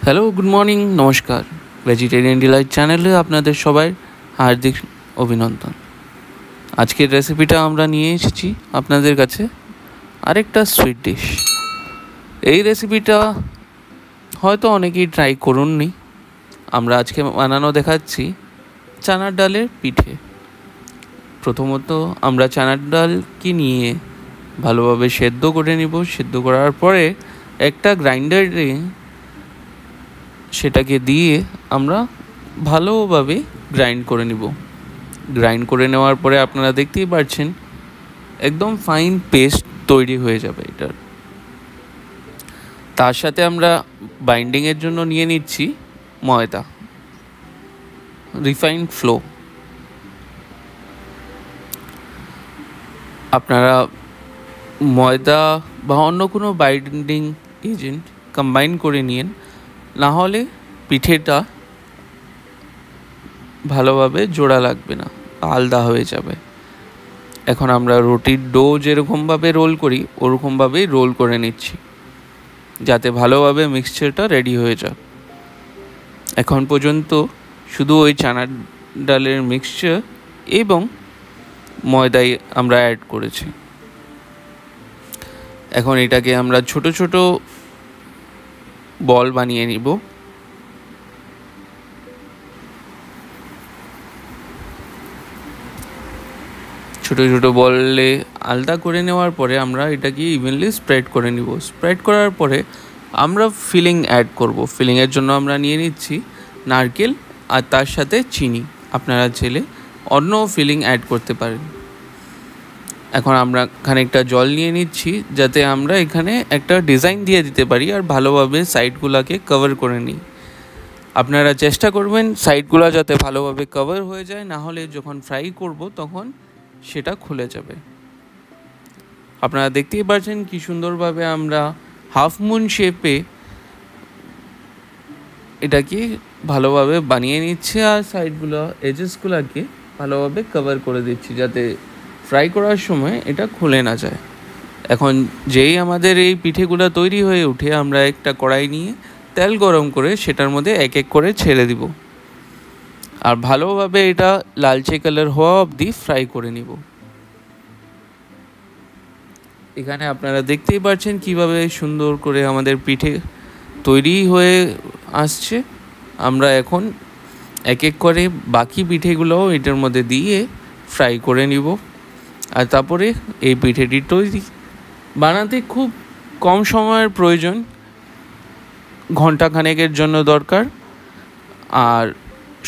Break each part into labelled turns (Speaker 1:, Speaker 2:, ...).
Speaker 1: Hello, good morning, নমস্কার। Vegetarian Deloitte চ্যানেলে আপনাদের সবাই হার্দিক অভিনন্দন। আজকের রেসিপিটা আমরা নিয়ে এসেছি আপনাদের কাছে আরেকটা সুইট ডিশ। এই রেসিপিটা হয়তো অনেকেই ট্রাই করুননি। আমরা আজকে বানানো দেখাচ্ছি চানার ডালের পিঠে। প্রথমত আমরা চানার ডালকে নিয়ে ভালোভাবে সেদ্ধ করে নিব। সেদ্ধ করার পরে একটা গ্রাইন্ডারে সেটাকে দিয়ে আমরা ভালোভাবে গ্রাইন্ড করে নিব। গ্রাইন্ড করে নেওয়ার পরে আপনারা দেখতেই পাচ্ছেন একদম ফাইন পেস্ট তৈরি হয়ে যাবে এটার। তার সাথে আমরা বাইন্ডিংয়ের জন্য নিয়ে নিচ্ছি ময়দা, রিফাইন্ড ফ্লো। আপনারা ময়দা বা অন্য কোনো বাইন্ডিং এজেন্ট কম্বাইন করে নিন, না হলে পিঠেটা ভালোভাবে জোড়া লাগবে না, আলাদা হয়ে যাবে। এখন আমরা রুটির ডো যেরকমভাবে রোল করি ওরকমভাবেই রোল করে নিচ্ছি, যাতে ভালোভাবে মিক্সচারটা রেডি হয়ে যায়। এখন পর্যন্ত শুধু ওই চানার ডালের মিক্সচার এবং ময়দাই আমরা অ্যাড করেছি। এখন এটাকে আমরা ছোট ছোট বল বানিয়ে নিব। ছোট ছোট বলে আলাদা করে নেওয়ার পরে আমরা এটাকে ইভেনলি স্প্রেড করে নিব। স্প্রেড করার পরে আমরা ফিলিং অ্যাড করব। ফিলিংয়ের জন্য আমরা নিয়ে নিচ্ছি নারকেল আর তার সাথে চিনি। আপনারা চাইলে অন্য ফিলিং অ্যাড করতে পারেন। এখন আমরা খানিকটা জল নিয়ে নিচ্ছি, যাতে আমরা এখানে একটা ডিজাইন দিয়ে দিতে পারি আর ভালোভাবে সাইডগুলোকে কভার করে নিই। আপনারা চেষ্টা করবেন সাইডগুলো যাতে ভালোভাবে কভার হয়ে যায়, না হলে যখন ফ্রাই করব তখন সেটা খুলে যাবে। আপনারা দেখতেই পাচ্ছেন কি সুন্দরভাবে আমরা হাফ মুন শেপে এটাকে ভালোভাবে বানিয়ে নিচ্ছি আর সাইডগুলো এজেসগুলোকে ভালোভাবে কভার করে দিচ্ছি, যাতে ফ্রাই করার সময় এটা খুলে না যায়। এখন যেই আমাদের এই পিঠেগুলো তৈরি হয়ে উঠে, আমরা একটা কড়াই নিয়ে তেল গরম করে সেটার মধ্যে এক এক করে ছেড়ে দিব আর ভালোভাবে এটা লালচে কালার হওয়া অবধি ফ্রাই করে নিব। এখানে আপনারা দেখতেই পাচ্ছেন কিভাবে সুন্দর করে আমাদের পিঠে তৈরি হয়ে আসছে। আমরা এখন এক এক করে বাকি পিঠেগুলোও এটার মধ্যে দিয়ে ফ্রাই করে নিব। আর তারপরে এই পিঠেটি তৈরি। বানাতে খুব কম সময়ের প্রয়োজন, ঘন্টাখানেকের জন্য দরকার। আর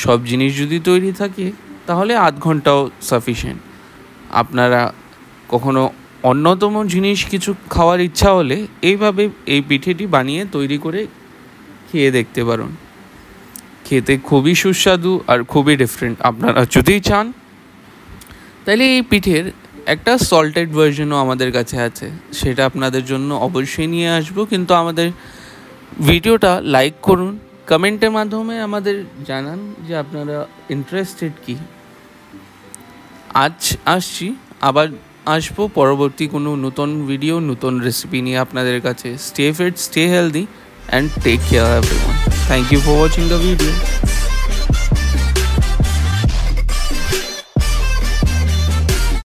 Speaker 1: সব জিনিস যদি তৈরি থাকে তাহলে আধ ঘন্টাও সাফিসিয়েন্ট। আপনারা কখনো অন্যতম জিনিস কিছু খাওয়ার ইচ্ছা হলে এইভাবে এই পিঠেটি বানিয়ে তৈরি করে খেয়ে দেখতে পারেন। খেতে খুবই সুস্বাদু আর খুবই ডিফারেন্ট। আপনারা যদি চান তাহলে এই পিঠের একটা সল্টেড ভার্জনও আমাদের কাছে আছে, সেটা আপনাদের জন্য অবশ্যই নিয়ে আসবো। কিন্তু আমাদের ভিডিওটা লাইক করুন, কমেন্টের মাধ্যমে আমাদের জানান যে আপনারা ইন্টারেস্টেড কি। আজ আসছি, আবার আসবো পরবর্তী কোনো নতুন ভিডিও, নতুন রেসিপি নিয়ে আপনাদের কাছে। Stay fit, stay healthy and take care everyone. Thank you for watching the video.